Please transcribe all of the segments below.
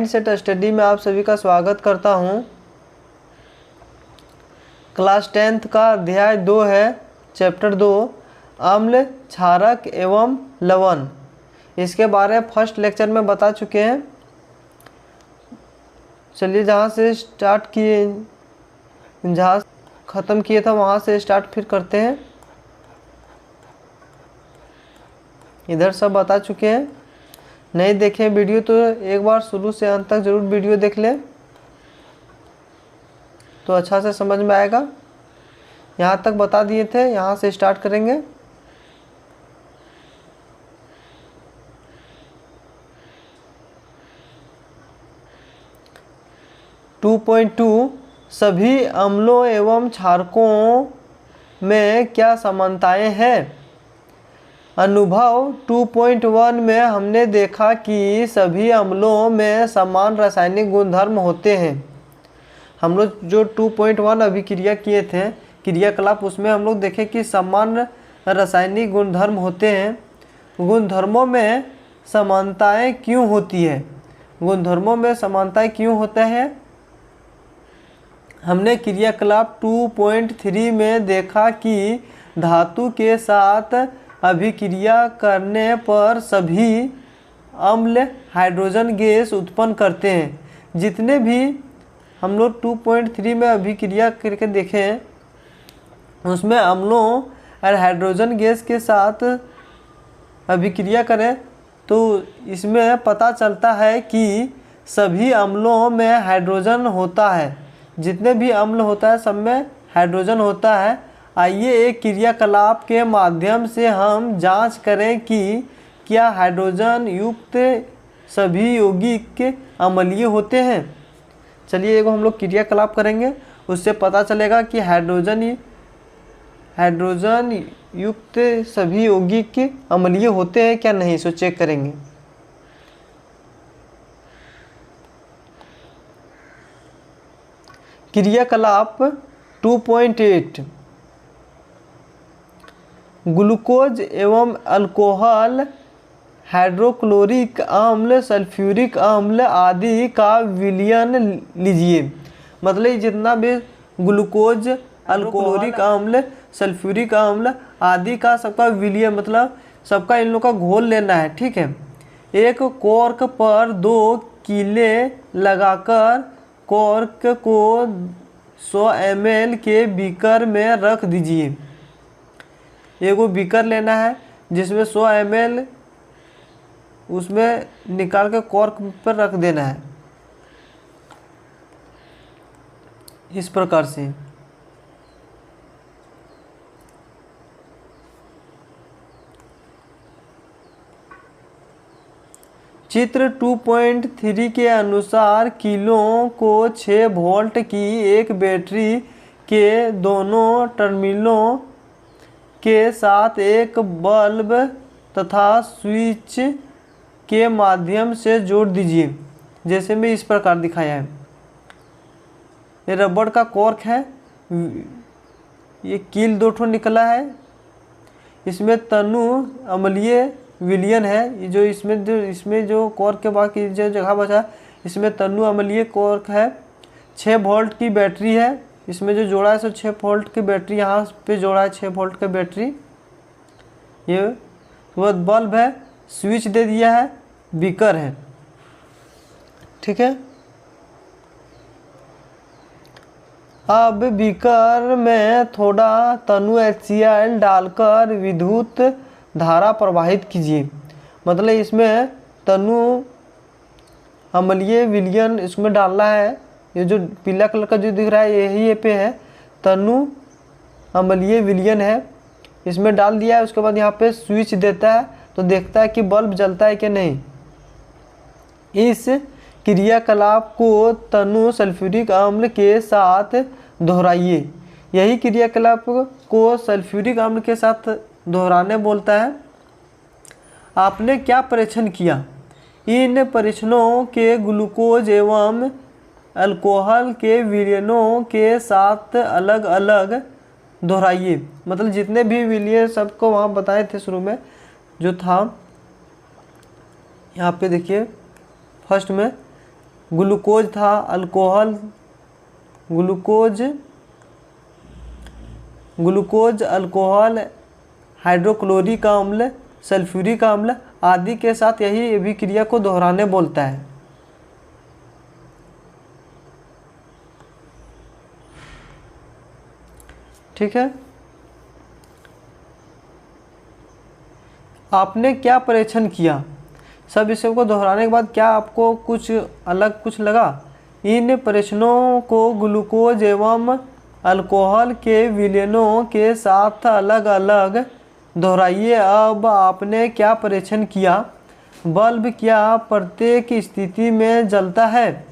Mindset study में आप सभी का स्वागत करता हूं। क्लास 10th का अध्याय 2 है, चैप्टर 2 अम्ल, क्षारक एवं लवण। इसके बारे में फर्स्ट लेक्चर में बता चुके हैं। चलिए जहाँ से स्टार्ट किए, जहाँ ख़त्म किए था वहाँ से स्टार्ट फिर करते हैं। इधर सब बता चुके हैं। नहीं देखें वीडियो तो एक बार शुरू से अंत तक ज़रूर वीडियो देख लें तो अच्छा से समझ में आएगा। यहाँ तक बता दिए थे, यहाँ से स्टार्ट करेंगे। टू पॉइंट टू, सभी अम्लों एवं क्षारकों में क्या समानताएं हैं। अनुभव 2.1 में हमने देखा कि सभी अम्लों में समान रासायनिक गुणधर्म होते हैं। हम लोग जो 2.1 अभिक्रिया किए थे, क्रियाकलाप, उसमें हम लोग देखे कि समान रासायनिक गुणधर्म होते हैं। गुणधर्मों में समानताएं क्यों होती है? गुणधर्मों में समानताएं क्यों होता है? हमने क्रियाकलाप 2.3 में देखा कि धातु के साथ अभिक्रिया करने पर सभी अम्ल हाइड्रोजन गैस उत्पन्न करते हैं। जितने भी हम लोग 2.3 में अभिक्रिया करके देखे हैं, उसमें अम्लों और हाइड्रोजन गैस के साथ अभिक्रिया करें तो इसमें पता चलता है कि सभी अम्लों में हाइड्रोजन होता है। जितने भी अम्ल होता है सब में हाइड्रोजन होता है। आइए एक क्रियाकलाप के माध्यम से हम जांच करें कि क्या हाइड्रोजन युक्त सभी यौगिक अम्लीय होते हैं। चलिए एगो हम लोग क्रियाकलाप करेंगे, उससे पता चलेगा कि हाइड्रोजन युक्त सभी यौगिक अम्लीय होते हैं क्या नहीं। सो चेक करेंगे। क्रियाकलाप 2.8, ग्लूकोज एवं अल्कोहल, हाइड्रोक्लोरिक अम्ल, सल्फ्यूरिक अम्ल आदि का विलयन लीजिए। मतलब जितना भी ग्लूकोज, अल्कोहलिक अम्ल, सल्फ्यूरिक अम्ल आदि का सबका विलयन, मतलब सबका इन लोग का घोल लेना है। ठीक है। एक कॉर्क पर 2 कीले लगाकर कॉर्क को 100 ml के बीकर में रख दीजिए। एगो बीकर लेना है जिसमें 100 ml उसमें निकाल के कॉर्क पर रख देना है, इस प्रकार से। चित्र 2.3 के अनुसार किलों को 6 वोल्ट की एक बैटरी के दोनों टर्मिनलों के साथ एक बल्ब तथा स्विच के माध्यम से जोड़ दीजिए, जैसे में इस प्रकार दिखाया है। ये रबड़ का कॉर्क है, ये कील 2 ठो निकला है, इसमें तनु अम्लीय विलयन है। ये जो इसमें जो कॉर्क के बाकी जो जगह बचा, इसमें तनु अम्लीय कॉर्क है। 6 वोल्ट की बैटरी है, इसमें जो जोड़ा है सो 6 वोल्ट की बैटरी यहाँ पे जोड़ा है, 6 वोल्ट की बैटरी। ये वो बल्ब है, स्विच दे दिया है, बीकर है। ठीक है। अब बीकर में थोड़ा तनु HCl डालकर विद्युत धारा प्रवाहित कीजिए। मतलब इसमें तनु अम्लीय विलयन इसमें डालना है। ये जो पीला कलर का जो दिख रहा है यही पे है, तनु अम्लीय विलयन है, इसमें डाल दिया है। उसके बाद यहाँ पे स्विच देता है तो देखता है कि बल्ब जलता है कि नहीं। इस क्रियाकलाप को तनु सल्फ्यूरिक अम्ल के साथ दोहराइए। यही क्रियाकलाप को सल्फ्यूरिक अम्ल के साथ दोहराने बोलता है। आपने क्या परीक्षण किया? इन परीक्षणों के ग्लूकोज एवं अल्कोहल के विलयनों के साथ अलग अलग दोहराइए। मतलब जितने भी विलयन सबको वहाँ बताए थे शुरू में जो था, यहाँ पे देखिए फर्स्ट में ग्लूकोज था, अल्कोहल, ग्लूकोज, अल्कोहल, हाइड्रोक्लोरिक अम्ल, सल्फ्यूरिक अम्ल आदि के साथ यही अभिक्रिया को दोहराने बोलता है। ठीक है, आपने क्या परीक्षण किया? सब विषयों को दोहराने के बाद क्या आपको कुछ अलग कुछ लगा? इन परीक्षणों को ग्लूकोज एवं अल्कोहल के विलयनों के साथ अलग अलग दोहराइए। अब आपने क्या परीक्षण किया? बल्ब क्या प्रत्येक स्थिति में जलता है?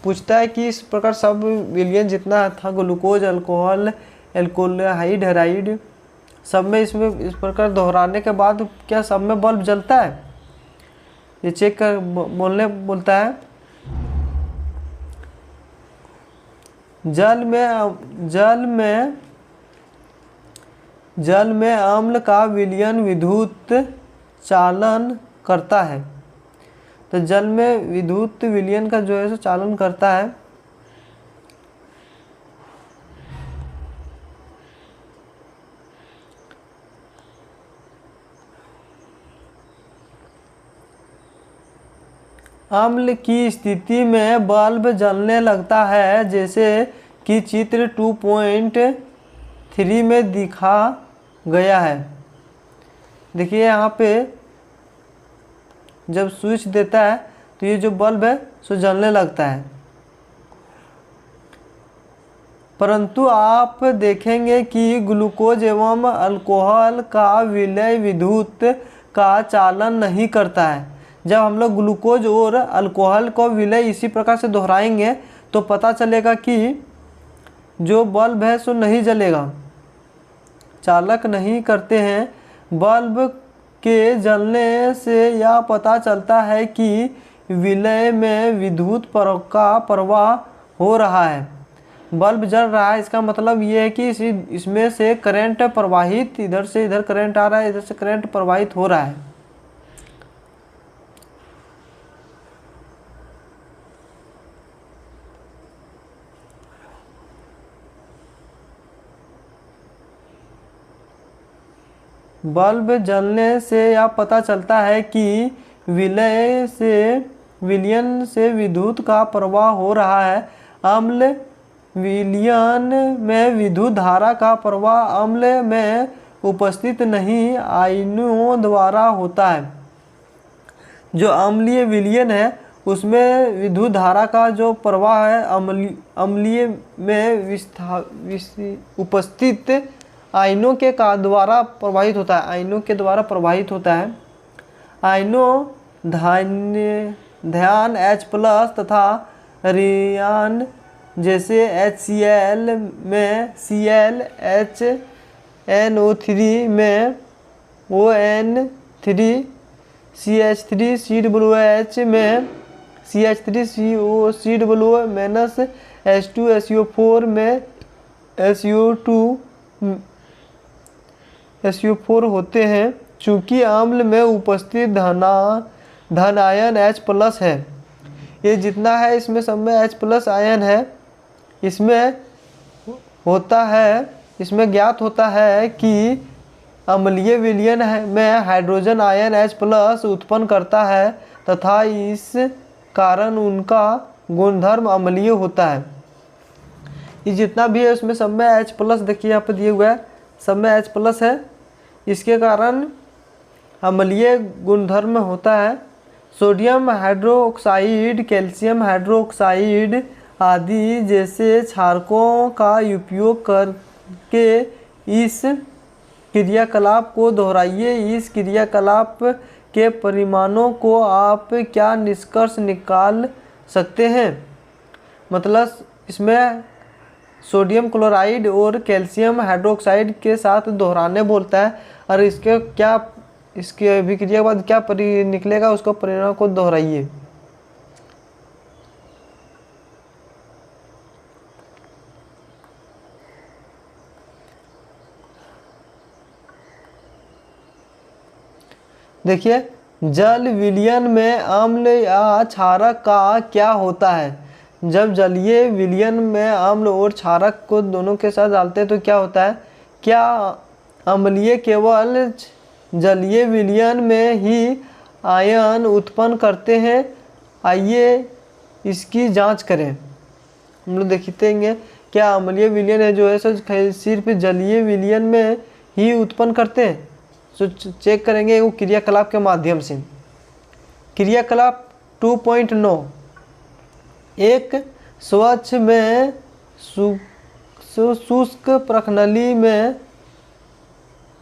पूछता है कि इस प्रकार सब विलयन जितना था ग्लूकोज, अल्कोहल, एल्कोहाइड, हैराइड, सब में इसमें इस प्रकार दोहराने के बाद क्या सब में बल्ब जलता है? ये चेक कर बोलता है। जल में अम्ल का विलयन विद्युत चालन करता है। तो जल में विद्युत विलयन का जो है सो चालन करता है। अम्ल की स्थिति में बल्ब जलने लगता है, जैसे कि चित्र 2.3 में दिखा गया है। देखिए यहाँ पे जब स्विच देता है तो ये जो बल्ब है सो जलने लगता है। परंतु आप देखेंगे कि ग्लूकोज एवं अल्कोहल का विलय विद्युत का चालन नहीं करता है। जब हम लोग ग्लूकोज और अल्कोहल को विलय इसी प्रकार से दोहराएंगे तो पता चलेगा कि जो बल्ब है सो नहीं जलेगा, चालक नहीं करते हैं। बल्ब के जलने से यह पता चलता है कि विलय में विद्युत का प्रवाह हो रहा है। बल्ब जल रहा है, इसका मतलब ये है कि इसमें से करंट प्रवाहित, इधर से इधर करंट आ रहा है, इधर से करंट प्रवाहित हो रहा है। बल्ब जलने से यह पता चलता है कि विलयन से विद्युत का प्रवाह हो रहा है। अम्ल विलयन में विद्युत धारा का प्रवाह अम्ल में उपस्थित नहीं आयनों द्वारा होता है। जो अम्लीय विलयन है उसमें विद्युत धारा का जो प्रवाह है अम्लीय में उपस्थित आयनों के द्वारा प्रवाहित होता है, आयनों के द्वारा प्रवाहित होता है। आयनों ध्यान H+ तथा ऋण जैसे HCl में Cl, HNO3 में ON3, CH3 COOH में CH3 COCOO H2SO4 में SO4 होते हैं। चूँकि अम्ल में उपस्थित धन आयन H+ है, ये जितना है इसमें सब में H+ आयन है। इसमें ज्ञात होता है कि अम्लीय विलयन में हाइड्रोजन आयन H+ उत्पन्न करता है तथा इस कारण उनका गुणधर्म अम्लीय होता है। ये जितना भी है उसमें सब में H+, देखिए यहाँ पर दिए हुआ है, सब में H+ है। इसके कारण अम्लीय गुणधर्म होता है। सोडियम हाइड्रोक्साइड, कैल्शियम हाइड्रोक्साइड आदि जैसे क्षारकों का उपयोग करके इस क्रियाकलाप को दोहराइए। इस क्रियाकलाप के परिणामों को आप क्या निष्कर्ष निकाल सकते हैं? मतलब इसमें सोडियम क्लोराइड और कैल्शियम हाइड्रोक्साइड के साथ दोहराने बोलता है और इसके अभिक्रिया के बाद क्या निकलेगा उसको परिणाम को दोहराइए। देखिए जल विलयन में अम्ल या क्षारक का क्या होता है? जब जलीय विलयन में अम्ल और क्षारक को दोनों के साथ डालते हैं तो क्या होता है? क्या अम्लीय केवल जलीय विलयन में ही आयन उत्पन्न करते हैं? आइए इसकी जांच करें। हम लोग देखेंगे क्या अम्लीय विलयन है जो है सो सिर्फ जलीय विलयन में ही उत्पन्न करते हैं। तो चेक करेंगे वो क्रियाकलाप के माध्यम से। क्रियाकलाप 2.9 एक स्वच्छ में शुष्क प्रखनली में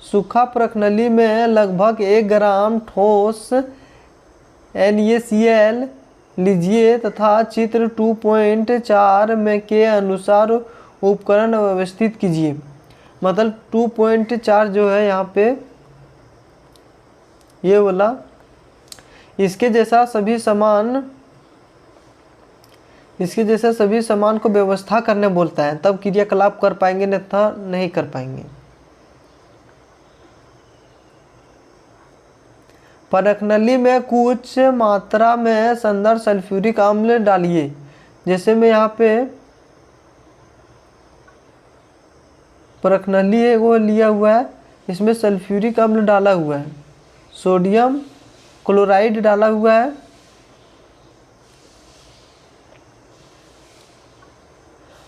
सूखा प्रखनली में लगभग 1 ग्राम ठोस NaCl लीजिए तथा चित्र 2.4 में के अनुसार उपकरण व्यवस्थित कीजिए। मतलब 2.4 जो है यहाँ पे ये वाला, इसके जैसा सभी सामान को व्यवस्था करने बोलता है, तब क्रियाकलाप कर पाएंगे अन्यथा नहीं कर पाएंगे। परखनली में कुछ मात्रा में संदर्भ सल्फ्यूरिक अम्ल डालिए। जैसे मैं यहाँ पे परखनली है वो लिया हुआ है, इसमें सल्फ्यूरिक अम्ल डाला हुआ है, सोडियम क्लोराइड डाला हुआ है।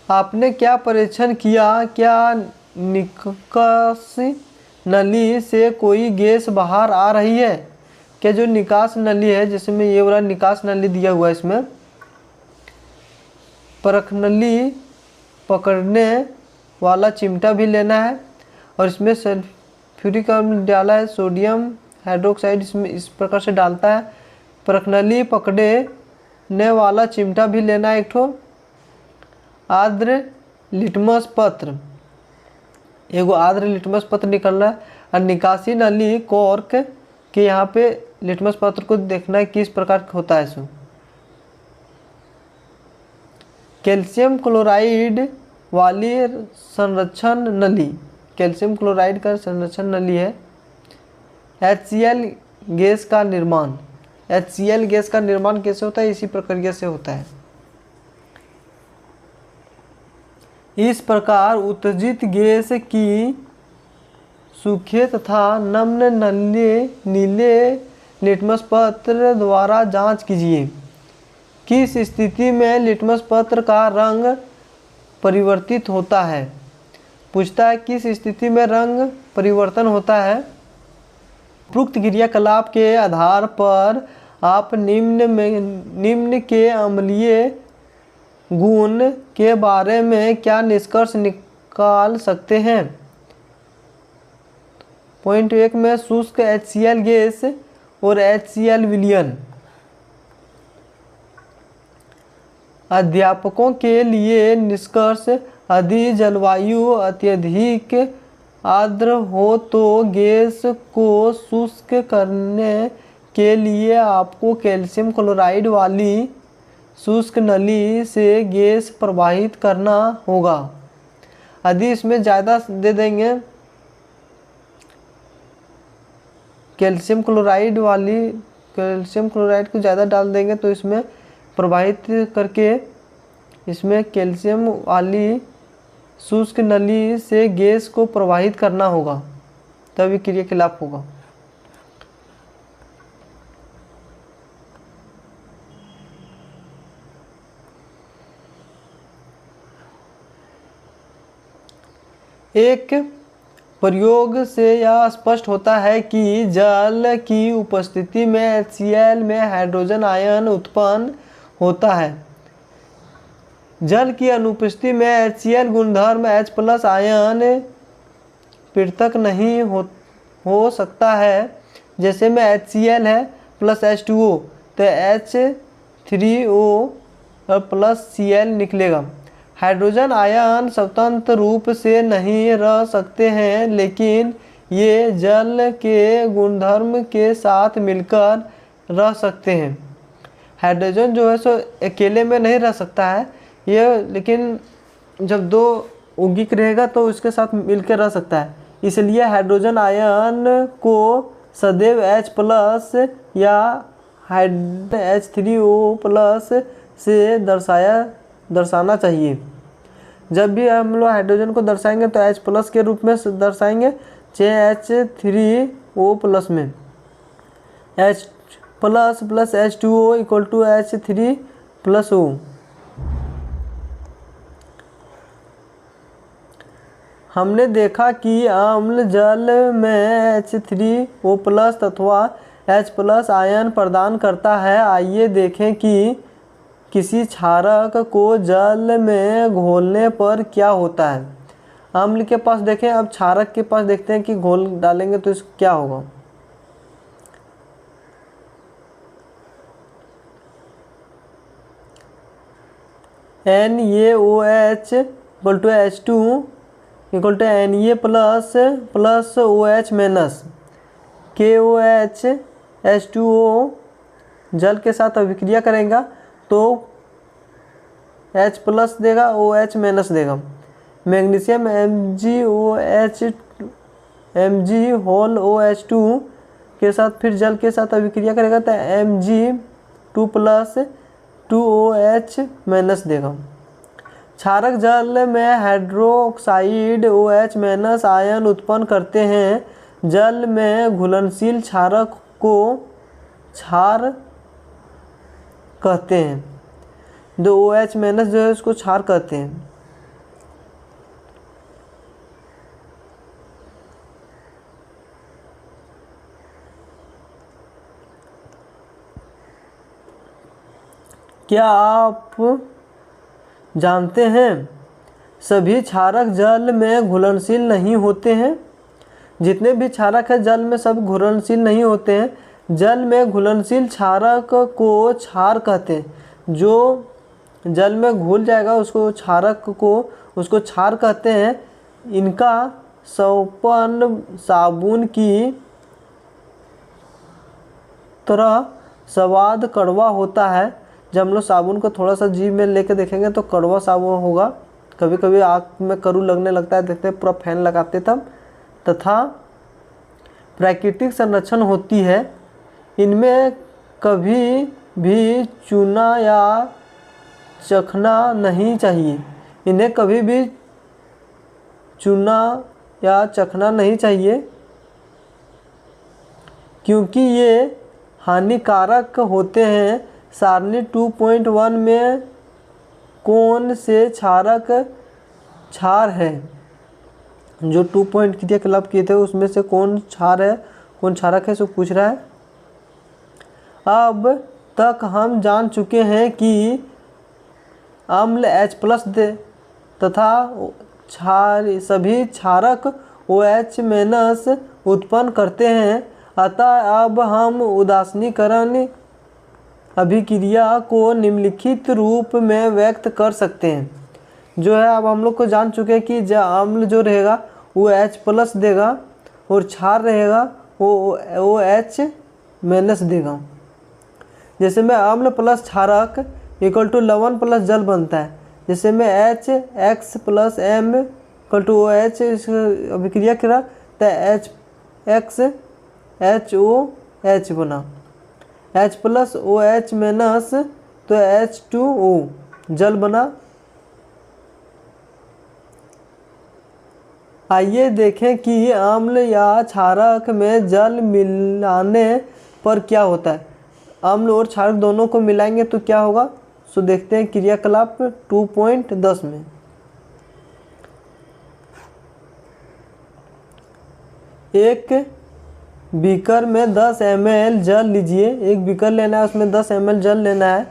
आपने क्या परीक्षण किया? क्या निकासी नली से कोई गैस बाहर आ रही है? क्या जो निकास नली है, जिसमें ये वाला निकास नली दिया हुआ है, इसमें परखनली पकड़ने वाला चिमटा भी लेना है और इसमें सल्फ्यूरिक अम्ल डाला है, सोडियम हाइड्रोक्साइड इसमें इस प्रकार से डालता है। परखनली पकड़ने वाला चिमटा भी लेना है, एक ठो आर्द्र लिटमस पत्र, एगो आर्द्र लिटमस पत्र निकल रहा है और निकासी नली कॉर्क के यहाँ पे लिटमस पत्र को देखना है किस प्रकार का होता है। सो कैल्शियम क्लोराइड वाली संरक्षण नली, कैल्शियम क्लोराइड का संरक्षण नली है। HCl गैस का निर्माण, HCl गैस का निर्माण कैसे होता है? इसी प्रक्रिया से होता है। इस प्रकार उत्तेजित गैस की सूखे तथा नम्न नीले लिटमस पत्र द्वारा जांच कीजिए। किस स्थिति में लिटमस पत्र का रंग परिवर्तित होता है? पूछता है किस स्थिति में रंग परिवर्तन होता है। उपरोक्त क्रियाकलाप के आधार पर आप निम्न के अम्लीय गुण के बारे में क्या निष्कर्ष निकाल सकते हैं? पॉइंट 1 में शुष्क HCl गैस और HCl विलयन। अध्यापकों के लिए निष्कर्ष: यदि जलवायु अत्यधिक आर्द्र हो तो गैस को शुष्क करने के लिए आपको कैल्शियम क्लोराइड वाली शुष्क नली से गैस प्रवाहित करना होगा। यदि इसमें ज़्यादा दे देंगे कैल्शियम क्लोराइड को ज़्यादा डाल देंगे तो इसमें प्रवाहित करके इसमें कैल्शियम वाली शुष्क नली से गैस को प्रवाहित करना होगा, तभी क्रियाकलाप होगा। एक प्रयोग से यह स्पष्ट होता है कि जल की उपस्थिति में HCl में हाइड्रोजन आयन उत्पन्न होता है। जल की अनुपस्थिति में HCl गुणधर्म H+ आयन पृथक नहीं हो सकता है। जैसे में HCl है प्लस H2O तो H3O और प्लस Cl निकलेगा। हाइड्रोजन आयन स्वतंत्र रूप से नहीं रह सकते हैं, लेकिन ये जल के गुणधर्म के साथ मिलकर रह सकते हैं। हाइड्रोजन जो है सो अकेले में नहीं रह सकता है ये, लेकिन जब दो यौगिक रहेगा तो उसके साथ मिलकर रह सकता है। इसलिए हाइड्रोजन आयन को सदैव H प्लस या H3O+ से दर्शाना चाहिए। जब भी हम लोग हाइड्रोजन को दर्शाएंगे तो H+ के रूप में दर्शाएंगे, चाहे H3O+ में। H+ + H2O = H3+O। हमने देखा कि अम्ल जल में H3O+ अथवा H+ आयन प्रदान करता है। आइए देखें कि किसी क्षारक को जल में घोलने पर क्या होता है। अम्ल के पास देखें, अब क्षारक के पास देखते हैं कि घोल डालेंगे तो इसको क्या होगा। NaOH = H2 = Na++OH-। KOH H2O जल के साथ अभिक्रिया करेगा तो H+ देगा, OH- देगा। मैग्नीशियम MgOH2 के साथ फिर जल के साथ अभिक्रिया करेगा तो Mg2+ 2OH- देगा। क्षारक जल में हाइड्रोक्साइड OH- आयन उत्पन्न करते हैं। जल में घुलनशील क्षारक को क्षार कहते हैं। जो OH- जो है उसको क्षार कहते हैं। क्या आप जानते हैं सभी क्षारक जल में घुलनशील नहीं होते हैं? जितने भी क्षारक है जल में सब घुलनशील नहीं होते हैं। जल में घुलनशील क्षारक को क्षार कहते हैं। जो जल में घुल जाएगा उसको क्षार कहते हैं। इनका सौपन साबुन की तरह स्वाद कड़वा होता है। जब हम लोग साबुन को थोड़ा सा जीभ में लेके देखेंगे तो कड़वा साबुन होगा। कभी कभी आँख में करू लगने लगता है, देखते हैं पूरा फैन लगाते तब। तथा प्राकृतिक संरक्षण होती है। इनमें कभी भी चूना या चखना नहीं चाहिए। इन्हें कभी भी चूना या चखना नहीं चाहिए क्योंकि ये हानिकारक होते हैं। सारणी 2.1 में कौन से क्षारक क्षार है? जो 2 पॉइंट क्रियाकलाप किए थे उसमें से कौन क्षार है, कौन क्षारक है, सो पूछ रहा है। अब तक हम जान चुके हैं कि अम्ल H+ दे तथा सभी क्षारक OH- उत्पन्न करते हैं। अतः अब हम उदासीनीकरण अभिक्रिया को निम्नलिखित रूप में व्यक्त कर सकते हैं। जो है अब हम लोग को जान चुके हैं कि अम्ल जो रहेगा वो H+ देगा और क्षार रहेगा वो OH- देगा। जैसे में अम्ल प्लस क्षारक = लवण प्लस जल बनता है। जैसे में HX + M = OH अभिक्रिया करा तो HXHOH बना। H+ OH- तो H2O जल बना। आइए देखें कि अम्ल या क्षारक में जल मिलाने पर क्या होता है। अम्ल और क्षारक दोनों को मिलाएंगे तो क्या होगा, सो देखते हैं क्रियाकलाप 2.10 में। एक बीकर में 10 ml जल लीजिए। एक बीकर लेना है, उसमें 10 ml जल लेना है।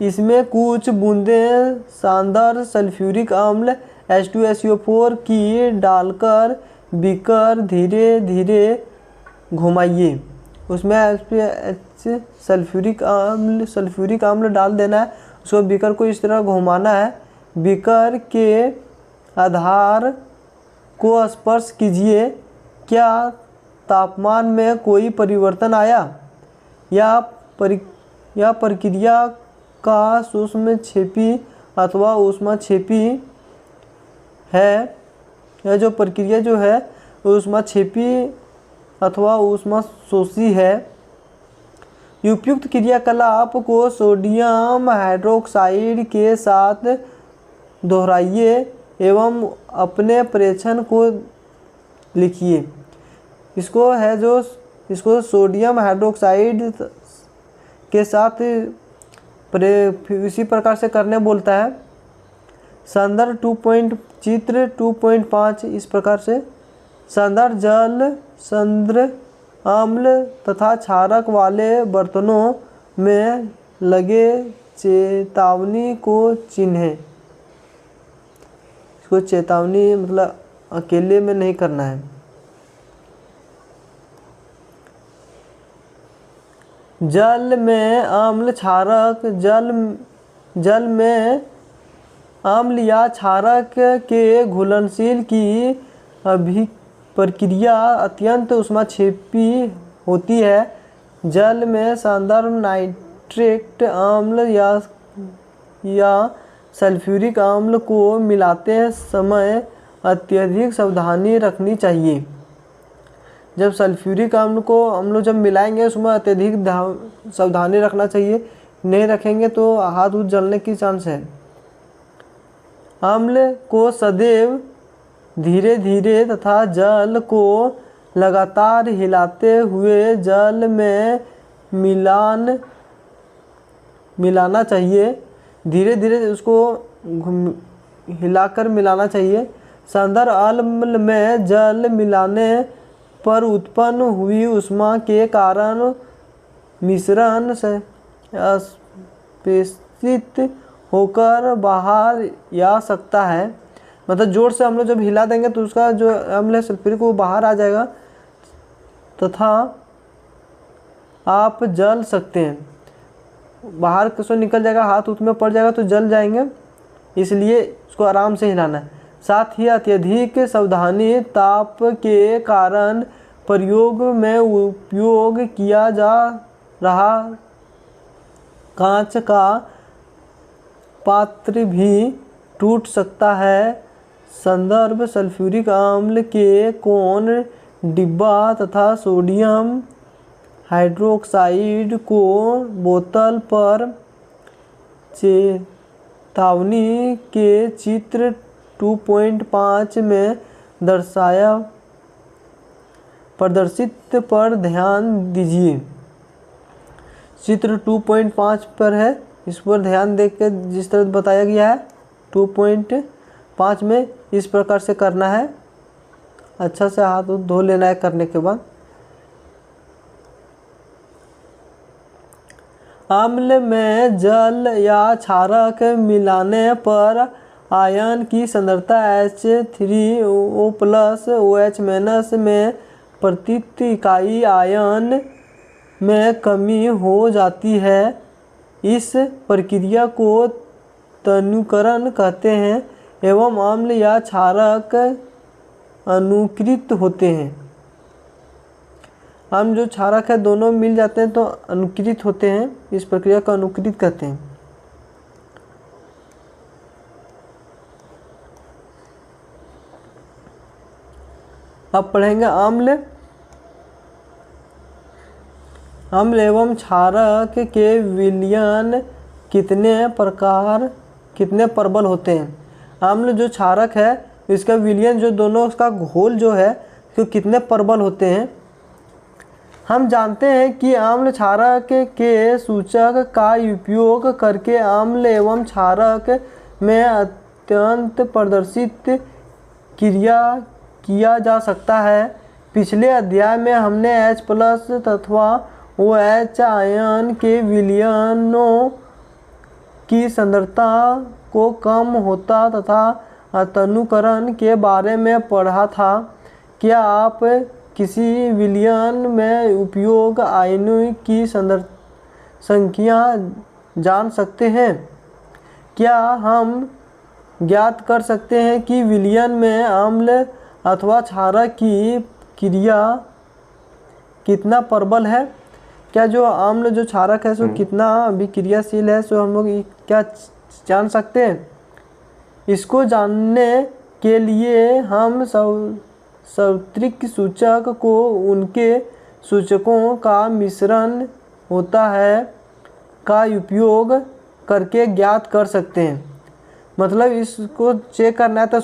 इसमें कुछ बूंदें सांद्र सल्फ्यूरिक अम्ल H2SO4 की डालकर बीकर धीरे धीरे घुमाइए। उसमें सल्फ्यूरिक अम्ल डाल देना है। उसको बीकर को इस तरह घुमाना है। बीकर के आधार को स्पर्श कीजिए। क्या तापमान में कोई परिवर्तन आया? यह प्रक्रिया का सूक्ष्मक्षेपी अथवा ऊष्माक्षेपी है। यह जो प्रक्रिया जो है ऊष्माक्षेपी अथवा ऊष्माशोषी है। उपयुक्त क्रियाकलाप को सोडियम हाइड्रोक्साइड के साथ दोहराइए एवं अपने परीक्षण को लिखिए। इसको सोडियम हाइड्रोक्साइड के साथ इसी प्रकार से करने बोलता है। संदर्भ चित्र 2.5 इस प्रकार से। संदर्भ जल सांद्र अम्ल तथा क्षारक वाले बर्तनों में लगे चेतावनी को चिन्हें। इसको चेतावनी मतलब अकेले में नहीं करना है। जल में अम्ल क्षारक जल में अम्ल या क्षारक के घुलनशील की प्रक्रिया अत्यंत ऊष्माक्षेपी होती है। जल में संदर्भ नाइट्रिक अम्ल या सल्फ्यूरिक अम्ल को मिलाते समय अत्यधिक सावधानी रखनी चाहिए। जब सल्फ्यूरिक अम्ल को हम लोग जब मिलाएंगे उसमें अत्यधिक सावधानी रखना चाहिए, नहीं रखेंगे तो हाथ जलने की चांस है। अम्ल को सदैव धीरे धीरे तथा जल को लगातार हिलाते हुए जल में मिलाना चाहिए। धीरे धीरे उसको हिलाकर मिलाना चाहिए। संदर्भ अम्ल में जल मिलाने पर उत्पन्न हुई ऊष्मा के कारण मिश्रण से अस्पष्ट होकर बाहर आ सकता है। मतलब जोर से हम लोग जब हिला देंगे तो उसका जो अम्ल है सल्फ्यूरिक वो बाहर आ जाएगा तथा आप जल सकते हैं। बाहर कसो निकल जाएगा, हाथ में पड़ जाएगा तो जल जाएंगे, इसलिए उसको आराम से हिलाना है। साथ ही अत्यधिक सावधानी ताप के कारण प्रयोग में उपयोग किया जा रहा कांच का पात्र भी टूट सकता है। संदर्भ सल्फ्यूरिक अम्ल के कोन डिब्बा तथा सोडियम हाइड्रोक्साइड को बोतल पर चेतावनी के चित्र 2.5 में प्रदर्शित पर ध्यान दीजिए। चित्र 2.5 पर है, इस पर ध्यान देकर जिस तरह बताया गया है 2.5 में इस प्रकार से करना है। अच्छा से हाथ धो लेना है करने के बाद। अम्ल में जल या क्षारक मिलाने पर आयन की सांद्रता H3O+ OH- में प्रति इकाई आयन में कमी हो जाती है। इस प्रक्रिया को तनुकरण कहते हैं एवं अम्ल या क्षारक अनुकृत होते हैं। हम जो क्षारक है दोनों मिल जाते हैं तो अनुकृत होते हैं। इस प्रक्रिया को अनुकृत कहते हैं। अब पढ़ेंगे अम्ल एवं क्षारक के विलयन कितने प्रबल होते हैं। अम्ल जो क्षारक है इसका विलयन जो दोनों उसका घोल जो है तो कितने प्रबल होते हैं। हम जानते हैं कि अम्ल क्षारक के सूचक का उपयोग करके अम्ल एवं क्षारक में अत्यंत प्रदर्शित क्रिया किया जा सकता है। पिछले अध्याय में हमने H+ अथवा OH आयन के विलयनों की सांद्रता को कम होता तथा तनुकरण के बारे में पढ़ा था। क्या आप किसी विलयन में उपयोग आयनों की संख्या जान सकते हैं? क्या हम ज्ञात कर सकते हैं कि विलयन में अम्ल अथवा क्षारक की क्रिया कितना प्रबल है? क्या जो अम्ल जो क्षारक है सो कितना अभिक्रियाशील है, सो हम लोग क्या जान सकते हैं? इसको जानने के लिए हम सार्वत्रिक सूचक को उनके सूचकों का मिश्रण होता है का उपयोग करके ज्ञात कर सकते हैं। मतलब इसको चेक करना है तो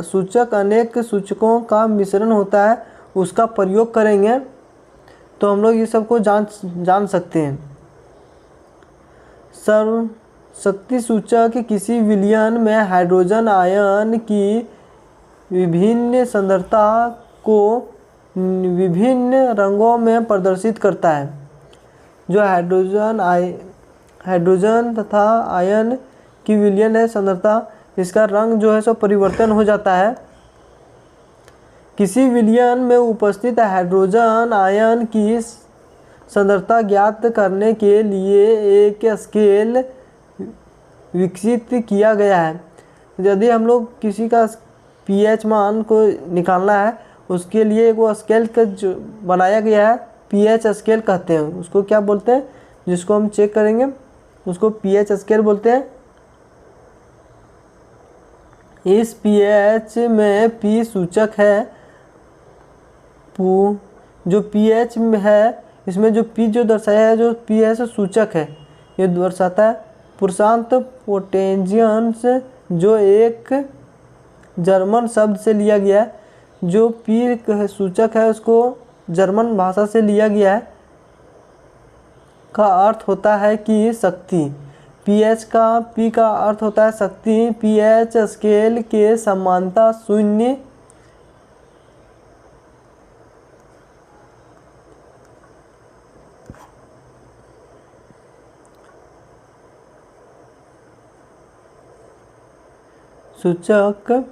सूचक अनेक सूचकों का मिश्रण होता है उसका प्रयोग करेंगे तो हम लोग ये सब को जान सकते हैं। सर्वशक्ति सूचक किसी विलयन में हाइड्रोजन आयन की विभिन्न सांद्रता को विभिन्न रंगों में प्रदर्शित करता है। जो हाइड्रोजन तथा आयन की विलयन है सांद्रता, इसका रंग जो है सो परिवर्तन हो जाता है। किसी विलयन में उपस्थित हाइड्रोजन आयन की सांद्रता ज्ञात करने के लिए एक स्केल विकसित किया गया है। यदि हम लोग किसी का pH मान को निकालना है उसके लिए वो स्केल का जो बनाया गया है pH स्केल कहते हैं। उसको क्या बोलते हैं, जिसको हम चेक करेंगे उसको pH स्केल बोलते हैं। इस pH में P सूचक है, जो pH में है इसमें जो P जो दर्शाया है जो P है सूचक है, ये दर्शाता है पुरुषांत पोटेंशियंस, जो एक जर्मन शब्द से लिया गया है। जो P सूचक है उसको जर्मन भाषा से लिया गया है, का अर्थ होता है कि शक्ति। P का अर्थ होता है शक्ति। pH स्केल के समानता 0 सूचक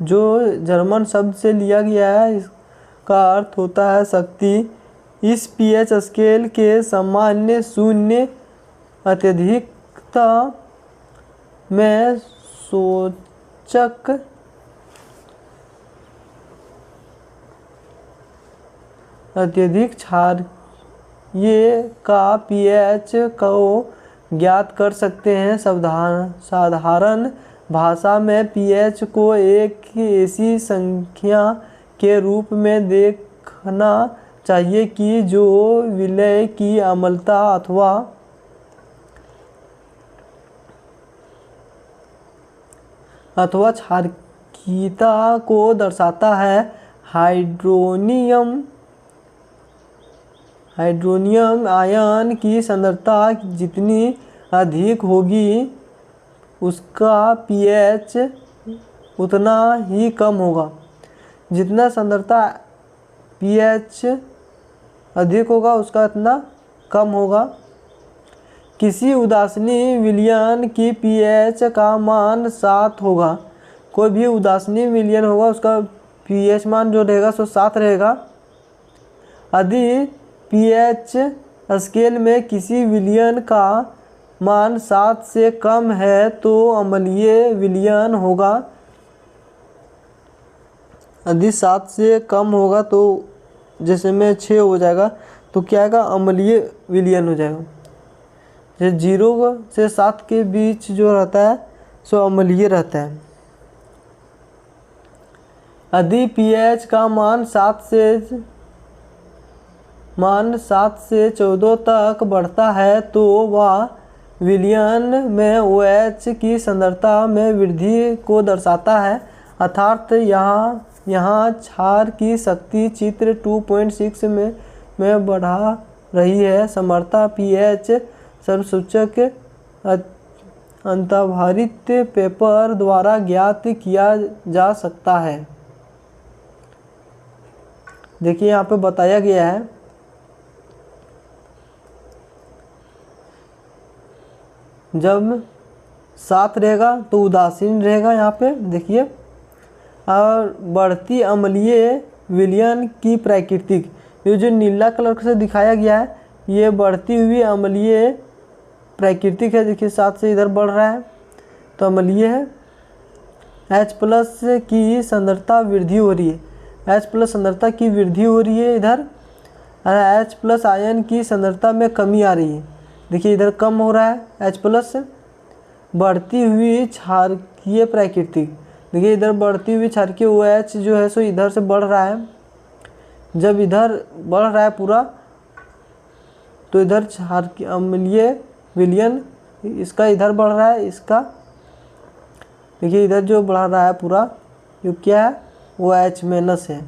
जो जर्मन शब्द से लिया गया है इसका अर्थ होता है शक्ति। इस pH स्केल के सामान्य 0 अत्यधिकता में सूचक अत्यधिक क्षारीय का pH को ज्ञात कर सकते हैं। साधारण भाषा में pH को एक ऐसी संख्या के रूप में देखना चाहिए कि जो विलय की अम्लता अथवा क्षारीयता को दर्शाता है। हाइड्रोनियम आयन की सांद्रता जितनी अधिक होगी उसका pH उतना ही कम होगा। जितना सांद्रता pH अधिक होगा उसका इतना कम होगा। किसी उदासीन विलयन की pH का मान 7 होगा। कोई भी उदासीन विलयन होगा उसका pH मान जो रहेगा सो 7 रहेगा। यदि pH स्केल में किसी विलयन का मान 7 से कम है तो अम्लीय विलयन होगा। यदि 7 से कम होगा तो जैसे में 6 हो जाएगा तो क्या आएगा, अम्लीय विलयन हो जाएगा। जैसे 0 से 7 के बीच जो रहता है सो अम्लीय रहता है। यदि pH का मान 7 से 14 तक बढ़ता है तो वह विलयन में OH की सांद्रता में वृद्धि को दर्शाता है। अर्थात यहाँ क्षार की शक्ति चित्र 2.6 में बढ़ा रही है। समर्था pH सर्वसूचक अंतर्भारित पेपर द्वारा ज्ञात किया जा सकता है। देखिए यहाँ पे बताया गया है जब 7 रहेगा तो उदासीन रहेगा। यहाँ पे देखिए, और बढ़ती अम्लीय विलयन की प्राकृतिक, ये जो नीला कलर से दिखाया गया है ये बढ़ती हुई अम्लीय प्राकृतिक है। देखिए 7 से इधर बढ़ रहा है तो अम्लीय है। H+ की सांद्रता वृद्धि हो रही है, H+ सांद्रता की वृद्धि हो रही है इधर। H+ आयन की सांद्रता में कमी आ रही है। देखिए इधर कम हो रहा है H+। बढ़ती हुई क्षारीय प्राकृतिक, देखिए इधर बढ़ती हुई क्षारकीय OH जो है सो इधर से बढ़ रहा है। जब इधर बढ़ रहा है पूरा तो इधर क्षारकीय अम्लीय विलयन इसका इधर बढ़ रहा है, इसका देखिए इधर जो बढ़ रहा है पूरा ये क्या है, वो H- है।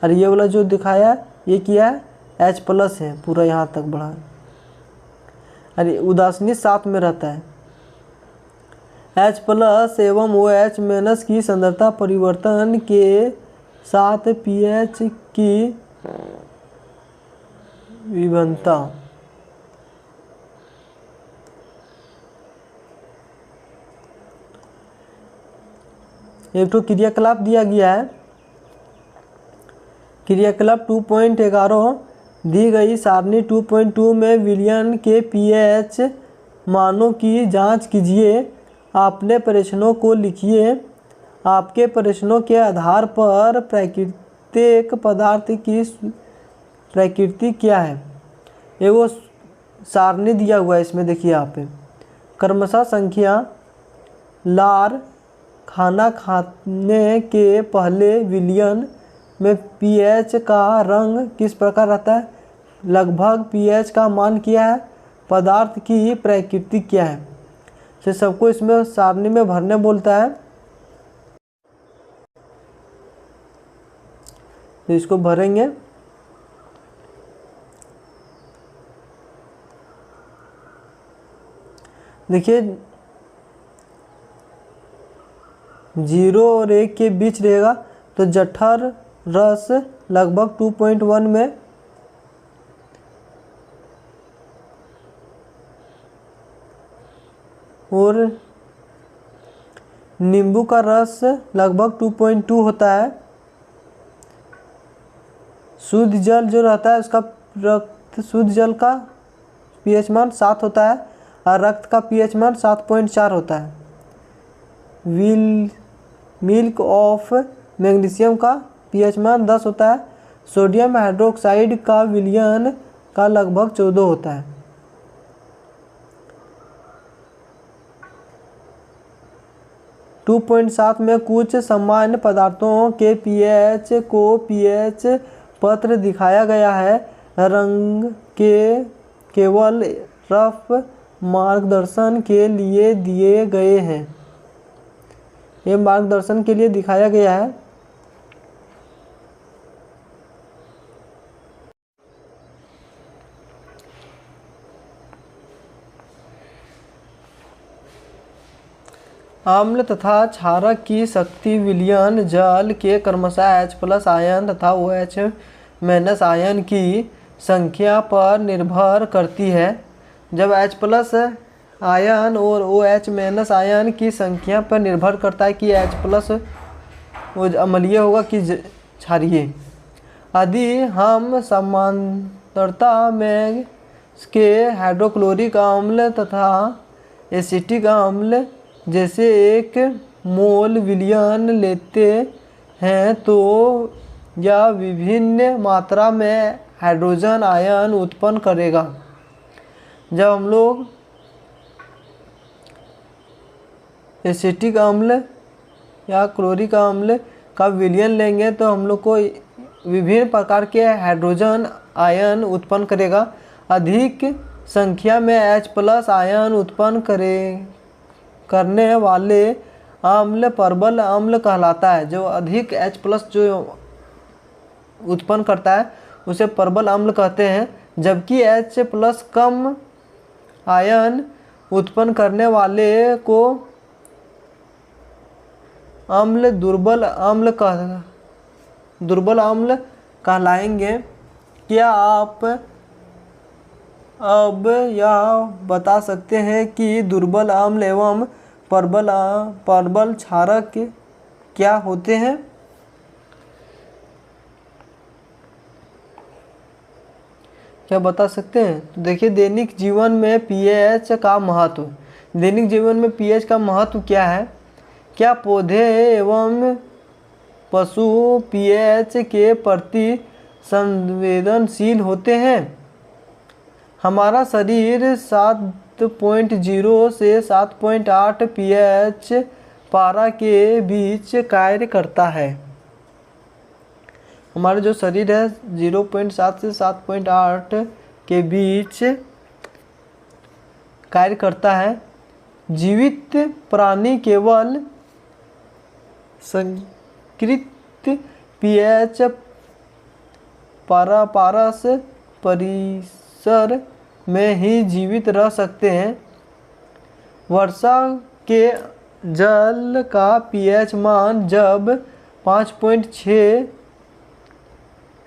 और ये वाला जो दिखाया है ये क्या है, H+ है, पूरा यहाँ तक बढ़ा है। अरे उदासीनी साथ में रहता है। H+ एवं OH- की सांद्रता परिवर्तन के साथ pH की विभिन्नता। एक तो क्रियाकलाप दिया गया है। क्रियाकलाप 2.11 दी गई सारणी 2.2 में विलयन के pH मानों की जांच कीजिए। अपने प्रश्नों को लिखिए। आपके प्रश्नों के आधार पर प्राकृतिक पदार्थ की प्रकृति क्या है, ये वो सारणी दिया हुआ है। इसमें देखिए आप क्रमशः संख्या, लार, खाना खाने के पहले विलयन में pH का रंग किस प्रकार रहता है, लगभग pH का मान क्या है, पदार्थ की प्रकृति क्या है, से सबको इसमें सारणी में भरने बोलता है। तो इसको भरेंगे। देखिए 0 और 1 के बीच रहेगा तो जठर रस लगभग 2.1 में, और नींबू का रस लगभग 2.2 होता है। शुद्ध जल जो रहता है उसका रक्त शुद्ध जल का pH मान 7 होता है और रक्त का pH मान 7.4 होता है। मिल्क ऑफ मैग्नीशियम का pH मान 10 होता है। सोडियम हाइड्रोक्साइड का विलयन का लगभग 14 होता है। टू 2.7 में कुछ सामान्य पदार्थों के pH को pH पत्र दिखाया गया है। रंग के केवल रफ मार्गदर्शन के लिए दिए गए हैं। ये मार्गदर्शन के लिए दिखाया गया है। अम्ल तथा क्षारक की शक्ति विलयन जल के क्रमशः H+ आयन तथा OH- आयन की संख्या पर निर्भर करती है। जब H+ आयन और OH- आयन की संख्या पर निर्भर करता है कि H+ वो अम्लीय होगा कि क्षारीय। यदि हम समांतरता में के हाइड्रोक्लोरिक अम्ल तथा एसिटिक अम्ल जैसे एक मोल विलयन लेते हैं तो यह विभिन्न मात्रा में हाइड्रोजन आयन उत्पन्न करेगा। जब हम लोग एसिटिक अम्ल या क्लोरिक अम्ल का विलयन लेंगे तो हम लोग को विभिन्न प्रकार के हाइड्रोजन आयन उत्पन्न करेगा। अधिक संख्या में H+ आयन उत्पन्न करने वाले अम्ल परबल अम्ल कहलाता है। जो अधिक H+ जो उत्पन्न करता है उसे परबल अम्ल कहते हैं। जबकि H+ कम आयन उत्पन्न करने वाले को दुर्बल अम्ल कहलाएंगे। क्या आप अब यह बता सकते हैं कि दुर्बल अम्ल एवं परबल क्षारक क्या होते हैं? क्या बता सकते हैं? तो देखिए दैनिक जीवन में pH का महत्व। दैनिक जीवन में pH का महत्व क्या है? क्या पौधे एवं पशु pH के प्रति संवेदनशील होते हैं? हमारा शरीर 7.0 से 7.8 pH पारा के बीच कार्य करता है। हमारा जो शरीर है 0.7 से 7.8 के बीच कार्य करता है। जीवित प्राणी केवल संकृत पीएच पारस परिसर में ही जीवित रह सकते हैं। वर्षा के जल का पीएच मान जब 5.6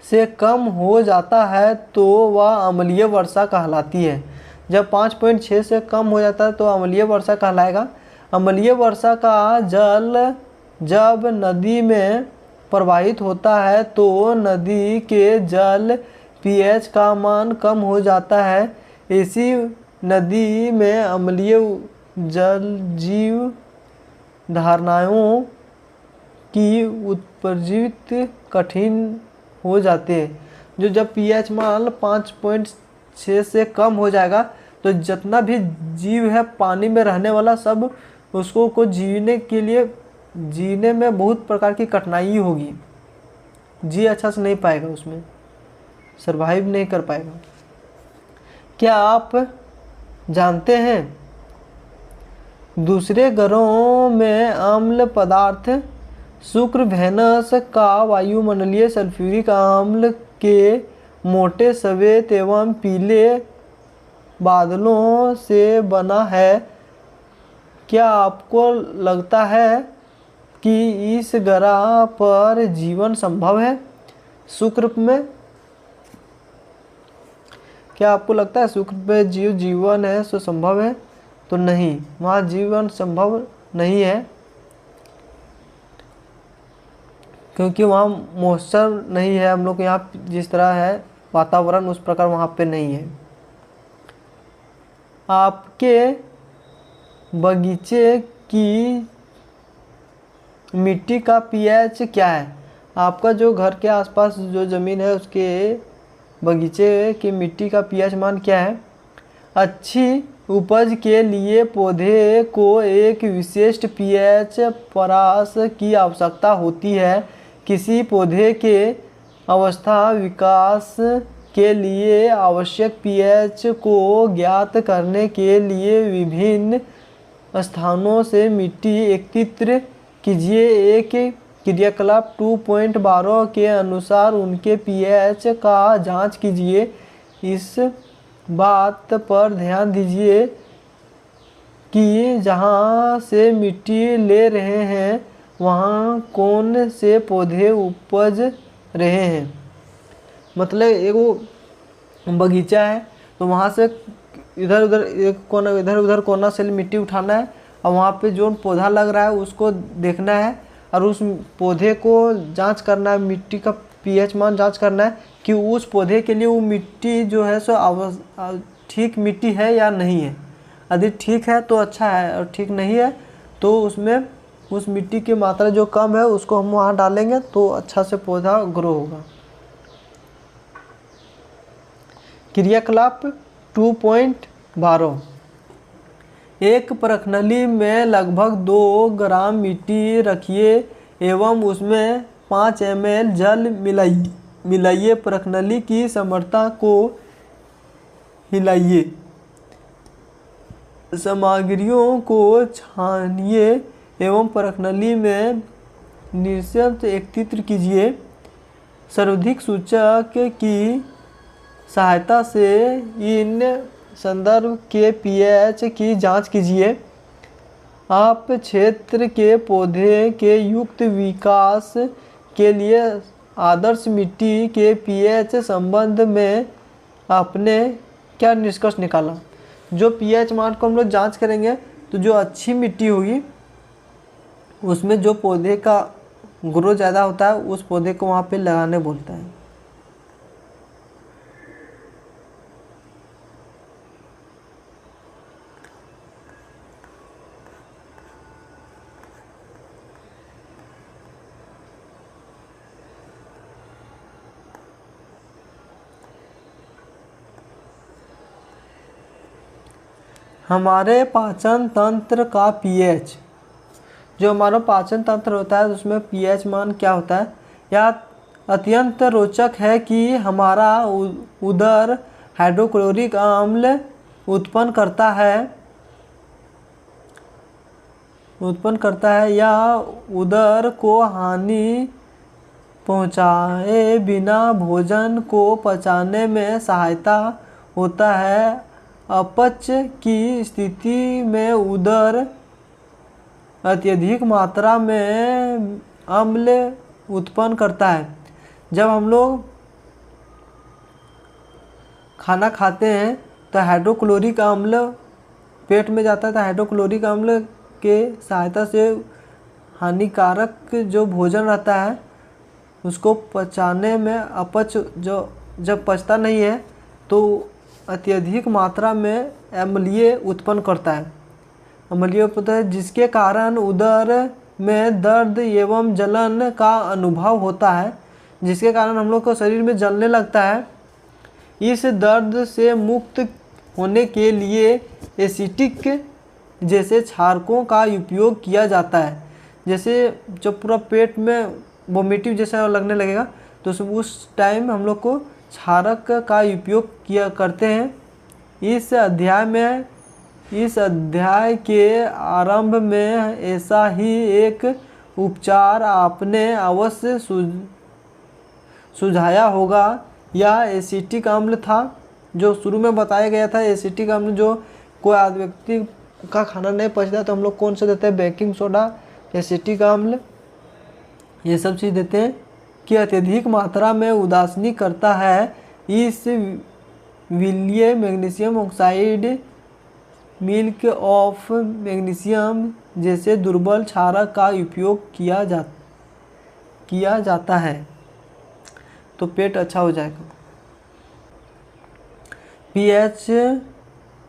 से कम हो जाता है तो वह अम्लीय वर्षा कहलाती है। जब 5.6 से कम हो जाता है तो अम्लीय वर्षा कहलाएगा। अम्लीय वर्षा का जल जब नदी में प्रवाहित होता है तो नदी के जल पीएच का मान कम हो जाता है। ऐसी नदी में अम्लीय जल जीव धारणाओं की उत्पत्ति कठिन हो जाते हैं। जो जब पीएच मान 5.6 से कम हो जाएगा तो जितना भी जीव है पानी में रहने वाला सब उसको को जीने के लिए जीने में बहुत प्रकार की कठिनाई होगी। जी अच्छा से नहीं पाएगा, उसमें सरवाइव नहीं कर पाएगा। क्या आप जानते हैं दूसरे ग्रहों में अम्ल पदार्थ शुक्र वेनस का वायुमंडलीय सल्फ्यूरिक अम्ल के मोटे सफेद एवं पीले बादलों से बना है। क्या आपको लगता है कि इस ग्रह पर जीवन संभव है? शुक्र में क्या आपको लगता है शुक्र पे जीवन है सो संभव है? तो नहीं, वहाँ जीवन संभव नहीं है क्योंकि वहाँ मॉइस्चर नहीं है। हम लोग यहाँ जिस तरह है वातावरण उस प्रकार वहाँ पे नहीं है। आपके बगीचे की मिट्टी का पीएच क्या है? आपका जो घर के आसपास जो ज़मीन है उसके बगीचे की मिट्टी का पीएच मान क्या है? अच्छी उपज के लिए पौधे को एक विशिष्ट पीएच परास की आवश्यकता होती है। किसी पौधे के अवस्था विकास के लिए आवश्यक पीएच को ज्ञात करने के लिए विभिन्न स्थानों से मिट्टी एकत्रित कीजिए। एक क्रियाकलाप 2.12 के अनुसार उनके पीएच का जांच कीजिए। इस बात पर ध्यान दीजिए कि जहाँ से मिट्टी ले रहे हैं वहाँ कौन से पौधे उपज रहे हैं। मतलब एक बगीचा है तो वहाँ से इधर उधर एक कोना इधर उधर कोना से मिट्टी उठाना है और वहाँ पे जो पौधा लग रहा है उसको देखना है और उस पौधे को जांच करना है, मिट्टी का पीएच मान जांच करना है कि उस पौधे के लिए वो मिट्टी जो है सो ठीक मिट्टी है या नहीं है। यदि ठीक है तो अच्छा है और ठीक नहीं है तो उसमें उस मिट्टी की मात्रा जो कम है उसको हम वहाँ डालेंगे तो अच्छा से पौधा ग्रो होगा। क्रियाकलाप 2.12 एक परखनली में लगभग 2 ग्राम मिट्टी रखिए एवं उसमें 5 ml जल मिलाइए। परखनली की समर्थता को हिलाइए, सामग्रियों को छानिए एवं परखनली में निश्चित एकत्रित कीजिए। सर्वाधिक सूचक की सहायता से इन संदर्भ के पीएच की जांच कीजिए। आप क्षेत्र के पौधे के युक्त विकास के लिए आदर्श मिट्टी के पीएच संबंध में आपने क्या निष्कर्ष निकाला? जो पीएच मान को हम लोग जांच करेंगे तो जो अच्छी मिट्टी होगी उसमें जो पौधे का ग्रो ज़्यादा होता है उस पौधे को वहाँ पे लगाने बोलता है। हमारे पाचन तंत्र का पीएच जो हमारा पाचन तंत्र होता है उसमें पीएच मान क्या होता है। यह अत्यंत रोचक है कि हमारा उदर हाइड्रोक्लोरिक अम्ल उत्पन्न करता है या उदर को हानि पहुँचाए बिना भोजन को पचाने में सहायता होता है। अपच की स्थिति में उदर अत्यधिक मात्रा में अम्ल उत्पन्न करता है। जब हम लोग खाना खाते हैं तो हाइड्रोक्लोरिक अम्ल पेट में जाता है, तो हाइड्रोक्लोरिक अम्ल के सहायता से हानिकारक जो भोजन रहता है उसको पचाने में अपच जो जब पचता नहीं है तो अत्यधिक मात्रा में अम्लीय उत्पन्न करता है, जिसके कारण उदर में दर्द एवं जलन का अनुभव होता है, जिसके कारण हम लोग को शरीर में जलने लगता है। इस दर्द से मुक्त होने के लिए एसिटिक जैसे क्षारकों का उपयोग किया जाता है। जैसे जब पूरा पेट में वोमिटिव जैसा लगने लगेगा तो उस टाइम हम लोग को क्षारक का उपयोग किया करते हैं। इस अध्याय के आरंभ में ऐसा ही एक उपचार आपने अवश्य सुझाया होगा। यह एसिटिक अम्ल था जो शुरू में बताया गया था। एसिटिक अम्ल जो कोई व्यक्ति का खाना नहीं पचता तो हम लोग कौन सा देते हैं, बेकिंग सोडा, एसिटिक अम्ल, ये सब चीज़ देते हैं कि अत्यधिक मात्रा में उदासीनी करता है। इस विलय magnesium oxide, milk of magnesium जैसे दुर्बल क्षारक का उपयोग किया जाता है तो पेट अच्छा हो जाएगा। पीएच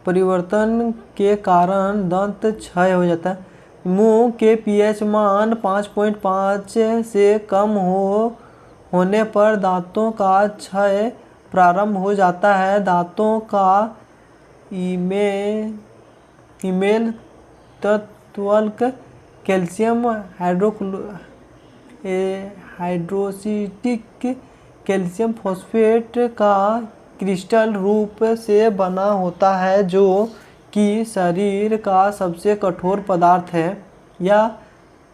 परिवर्तन के कारण दंत क्षय हो जाता है। मुंह के पीएच मान 5.5 से कम होने पर दांतों का क्षय प्रारंभ हो जाता है। दांतों का इमेल तत्वक कैल्शियम हाइड्रोसिटिक कैल्शियम फॉस्फेट का क्रिस्टल रूप से बना होता है, जो कि शरीर का सबसे कठोर पदार्थ है। यह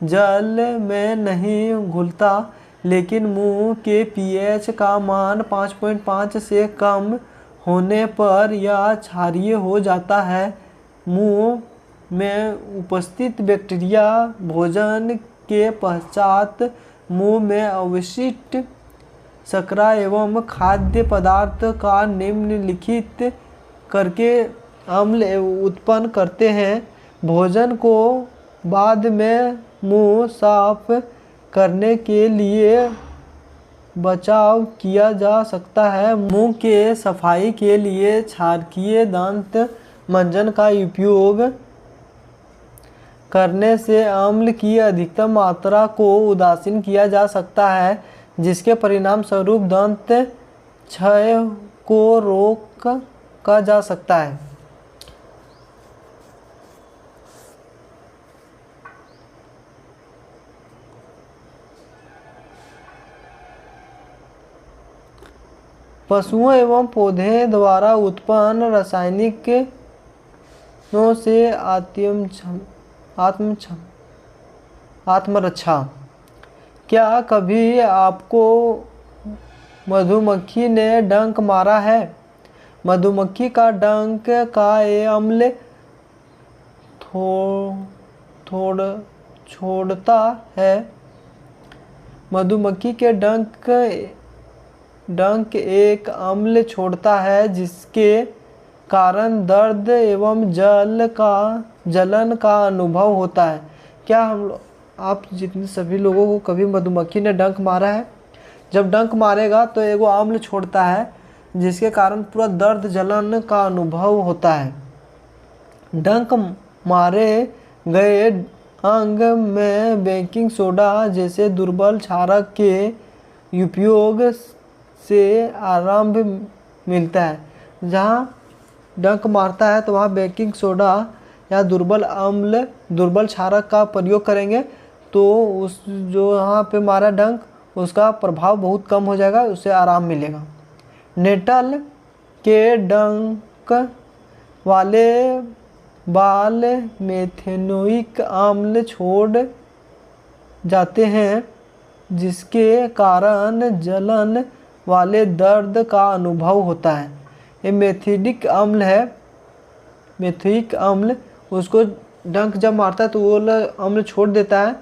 जल में नहीं घुलता, लेकिन मुंह के पीएच का मान 5.5 से कम होने पर यह क्षारीय हो जाता है। मुंह में उपस्थित बैक्टीरिया भोजन के पश्चात मुंह में अवशिष्ट शर्करा एवं खाद्य पदार्थ का निम्नलिखित करके अम्ल उत्पन्न करते हैं। भोजन को बाद में मुंह साफ करने के लिए बचाव किया जा सकता है। मुंह के सफाई के लिए क्षारकीय दंत मंजन का उपयोग करने से अम्ल की अधिकतम मात्रा को उदासीन किया जा सकता है, जिसके परिणाम स्वरूप दंत क्षय को रोका जा सकता है। पशुओं एवं पौधे द्वारा उत्पन्न रासायनिक से आत्मरक्षा। क्या कभी आपको मधुमक्खी ने डंक मारा है? मधुमक्खी का डंक का अम्ल छोड़ता है। मधुमक्खी के डंक एक अम्ल छोड़ता है, जिसके कारण दर्द एवं जलन का अनुभव होता है। क्या आप जितने सभी लोगों को कभी मधुमक्खी ने डंक मारा है? जब डंक मारेगा तो एगो अम्ल छोड़ता है, जिसके कारण पूरा दर्द जलन का अनुभव होता है। डंक मारे गए अंग में बेकिंग सोडा जैसे दुर्बल क्षारक के उपयोग से आराम मिलता है। जहाँ डंक मारता है तो वहाँ बेकिंग सोडा या दुर्बल क्षारक का प्रयोग करेंगे तो उस जो यहाँ पे मारा डंक उसका प्रभाव बहुत कम हो जाएगा, उससे आराम मिलेगा। नेटल के डंक वाले बाल मेथेनोइक अम्ल छोड़ जाते हैं, जिसके कारण जलन वाले दर्द का अनुभव होता है। ये मेथिडिक अम्ल है, मेथिक अम्ल, उसको डंक जब मारता है तो वो अम्ल छोड़ देता है,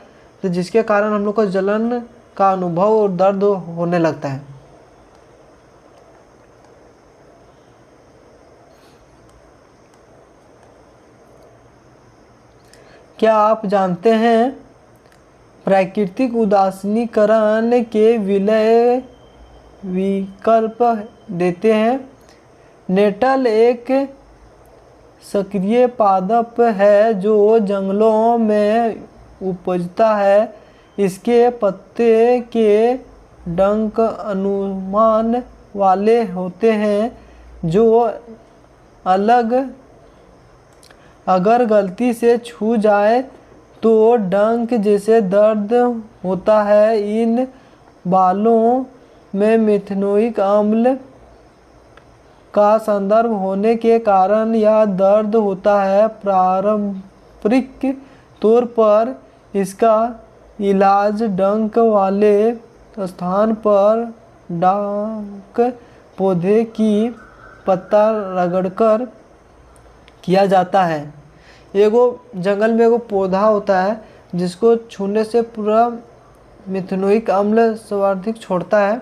तो जिसके कारण हम लोग को जलन का अनुभव और दर्द होने लगता है। क्या आप जानते हैं प्राकृतिक उदासीनीकरण के विलय विकल्प देते हैं? नेटल एक सक्रिय पादप है जो जंगलों में उपजता है। इसके पत्ते के डंक अनुमान वाले होते हैं, जो अगर गलती से छू जाए तो डंक जैसे दर्द होता है। इन बालों में मेथेनोइक अम्ल का संदर्भ होने के कारण यह दर्द होता है। पारंपरिक तौर पर इसका इलाज डंक वाले स्थान पर डंक पौधे की पत्ता रगड़कर किया जाता है। एगो जंगल में एगो पौधा होता है जिसको छूने से पूरा मेथेनोइक अम्ल सर्वाधिक छोड़ता है,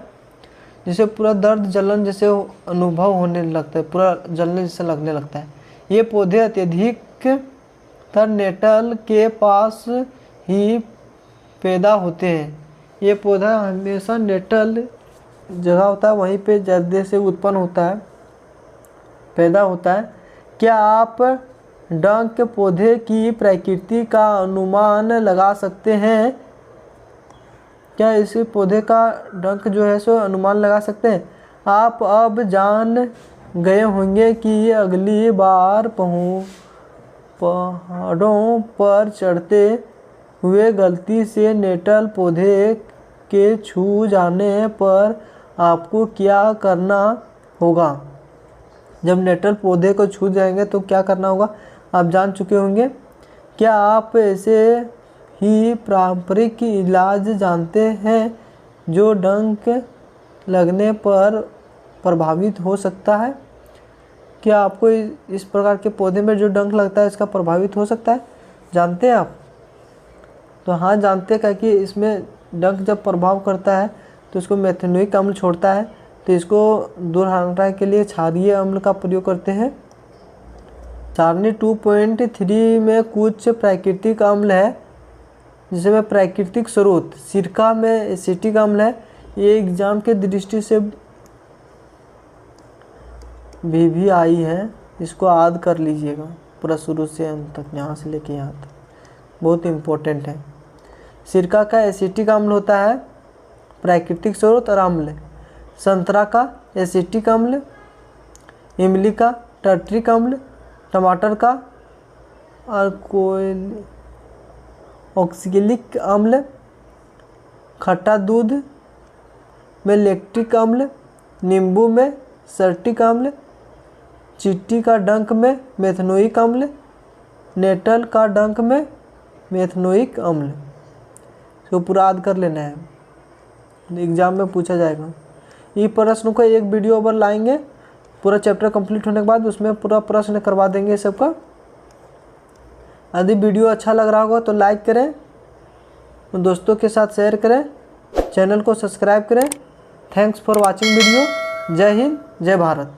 जिससे पूरा दर्द जलन जैसे अनुभव होने लगता है, पूरा जलने जैसे लगने लगता है। ये पौधे अत्यधिक तर नेटल के पास ही पैदा होते हैं। ये पौधा हमेशा नेटल जगह होता है वहीं पे जल्दी से उत्पन्न होता है, पैदा होता है। क्या आप डंक पौधे की प्रकृति का अनुमान लगा सकते हैं? क्या इस पौधे का डंक जो है सो अनुमान लगा सकते हैं? आप अब जान गए होंगे कि अगली बार पहाड़ों पर चढ़ते हुए गलती से नेटल पौधे के छू जाने पर आपको क्या करना होगा। जब नेटल पौधे को छू जाएंगे तो क्या करना होगा आप जान चुके होंगे। क्या आप ऐसे ही पारंपरिक इलाज जानते हैं जो डंक लगने पर प्रभावित हो सकता है? क्या आपको इस प्रकार के पौधे में जो डंक लगता है इसका प्रभावित हो सकता है, जानते हैं आप? तो हाँ जानते हैं, क्योंकि इसमें डंक जब प्रभाव करता है तो इसको मेथेनोइक अम्ल छोड़ता है, तो इसको दूर हटाने के लिए क्षारीय अम्ल का प्रयोग करते हैं। सारणी 2.3 में कुछ प्राकृतिक अम्ल है जिसमें प्राकृतिक स्रोत सिरका में एसिटिक अम्ल है। ये एग्जाम के दृष्टि से भी आई है, इसको याद कर लीजिएगा पूरा शुरू से अंत तक, यहाँ से लेके यहाँ तक, बहुत इम्पोर्टेंट है। सिरका का एसिटिक अम्ल होता है प्राकृतिक स्रोत और अम्ल। संतरा का एसिटिक अम्ल, इमली का टर्ट्रिक अम्ल, टमाटर का ऑक्सैलिक अम्ल, खट्टा दूध में लैक्टिक अम्ल, नींबू में सर्टिक अम्ल, चींटी का डंक में मेथेनोइक अम्ल, नेटल का डंक में मेथेनोइक अम्ल। इसको पूरा याद कर लेना है, एग्जाम में पूछा जाएगा। ये प्रश्न को एक वीडियो पर लाएंगे, पूरा चैप्टर कंप्लीट होने के बाद उसमें पूरा प्रश्न करवा देंगे सबका। यदि वीडियो अच्छा लग रहा होगा तो लाइक करें, दोस्तों के साथ शेयर करें, चैनल को सब्सक्राइब करें। Thanks for watching video. जय हिंद, जय भारत।